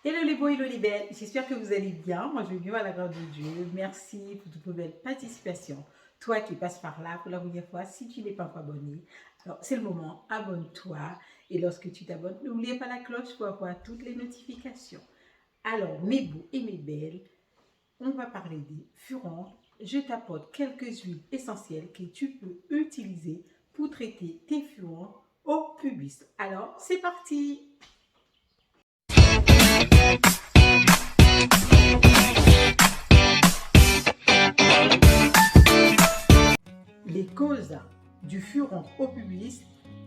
Hello les beaux, hello les belles, j'espère que vous allez bien. Moi je vais bien à la grâce de Dieu. Merci pour toute belle participation. Toi qui passes par là pour la première fois, si tu n'es pas encore abonné, alors c'est le moment, abonne-toi. Et lorsque tu t'abonnes, n'oubliez pas la cloche pour avoir toutes les notifications. Alors mes beaux et mes belles, on va parler des furoncles. Je t'apporte quelques huiles essentielles que tu peux utiliser pour traiter tes furoncles au pubis. Alors c'est parti! Les causes du furoncle au pubis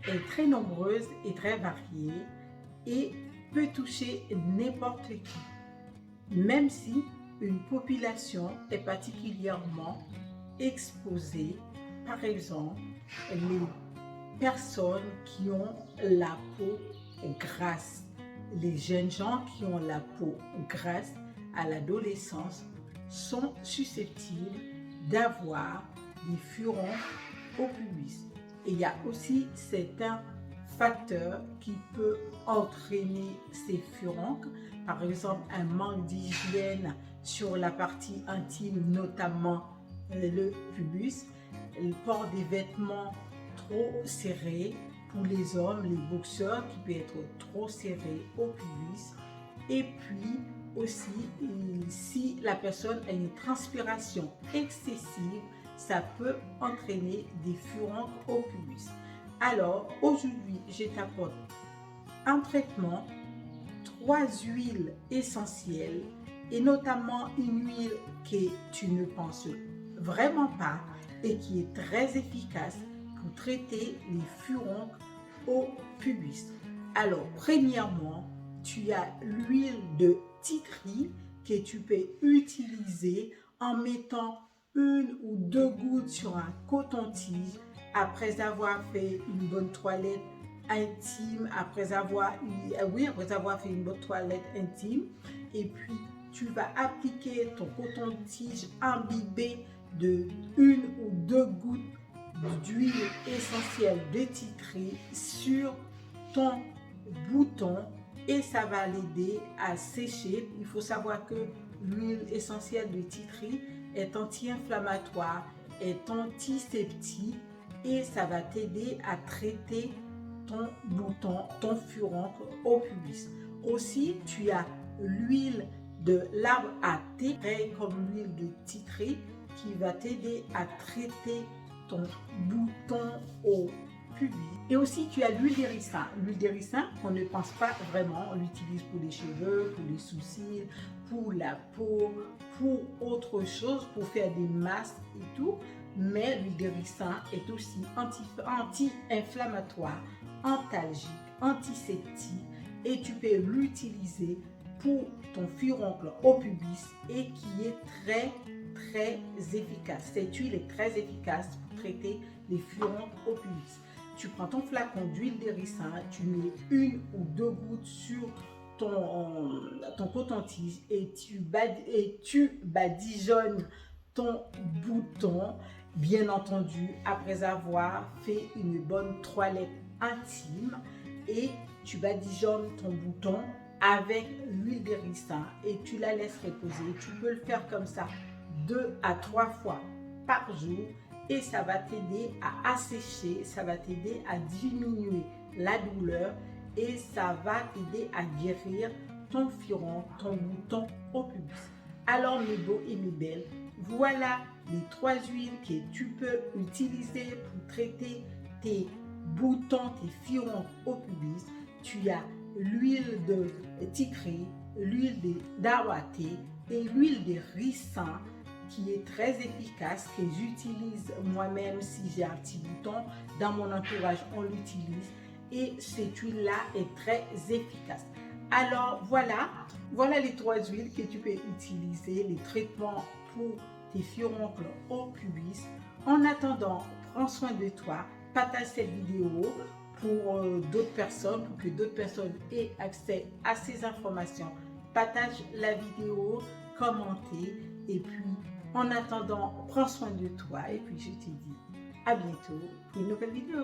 est très nombreuse et très variée et peut toucher n'importe qui, même si une population est particulièrement exposée. Par exemple, les personnes qui ont la peau grasse, les jeunes gens qui ont la peau grasse à l'adolescence sont susceptibles d'avoir des furoncles au pubis. Et il y a aussi certains facteurs qui peuvent entraîner ces furoncles, par exemple un manque d'hygiène sur la partie intime, notamment le pubis, le port des vêtements trop serrés pour les hommes, les boxeurs qui peut être trop serré au pubis, et puis aussi si la personne a une transpiration excessive, ça peut entraîner des furoncles au pubis. Alors aujourd'hui, je t'apporte un traitement, 3 huiles essentielles et notamment une huile que tu ne penses vraiment pas et qui est très efficace pour traiter les furoncles au pubis. Alors premièrement, tu as l'huile de titri que tu peux utiliser en mettant 1 ou 2 gouttes sur un coton-tige après avoir fait une bonne toilette intime, après avoir fait une bonne toilette intime, et puis tu vas appliquer ton coton-tige imbibé de 1 ou 2 gouttes d'huile essentielle de titri sur ton bouton et ça va l'aider à sécher. Il faut savoir que l'huile essentielle de titri est anti-inflammatoire, est antiseptique et ça va t'aider à traiter ton bouton, ton furoncle au pubis. Aussi, tu as l'huile de l'arbre à thé, comme l'huile de titri, qui va t'aider à traiter ton bouton au pubis. Et aussi, tu as l'huile d'hérissin. L'huile d'hérissin, on ne pense pas vraiment, on l'utilise pour les cheveux, pour les sourcils, pour la peau, pour autre chose, pour faire des masques et tout. Mais l'huile d'hérissin est aussi anti-inflammatoire, antalgique, antiseptique et tu peux l'utiliser pour ton furoncle au pubis et qui est très efficace. Cette huile est très efficace pour traiter les furoncles au pubis. Tu prends ton flacon d'huile d'hérissin, tu mets 1 ou 2 gouttes sur ton coton-tige et tu badigeonnes ton bouton, bien entendu après avoir fait une bonne toilette intime, et tu badigeonnes ton bouton avec l'huile d'hérissin et tu la laisses reposer. Tu peux le faire comme ça 2 à 3 fois par jour et ça va t'aider à assécher, ça va t'aider à diminuer la douleur et ça va t'aider à guérir ton furoncle, ton bouton au pubis. Alors mes beaux et mes belles, voilà les 3 huiles que tu peux utiliser pour traiter tes boutons, tes furoncles au pubis. Tu as l'huile de titri, l'huile d'arbre à thé et l'huile de ricin qui est très efficace, que j'utilise moi-même si j'ai un petit bouton. Dans mon entourage, on l'utilise et cette huile-là est très efficace. Alors voilà les 3 huiles que tu peux utiliser, les traitements pour tes furoncles au pubis. En attendant, prends soin de toi, partage cette vidéo pour d'autres personnes, pour que d'autres personnes aient accès à ces informations. Partage la vidéo, commentez et puis en attendant, prends soin de toi et puis je te dis à bientôt pour une nouvelle vidéo.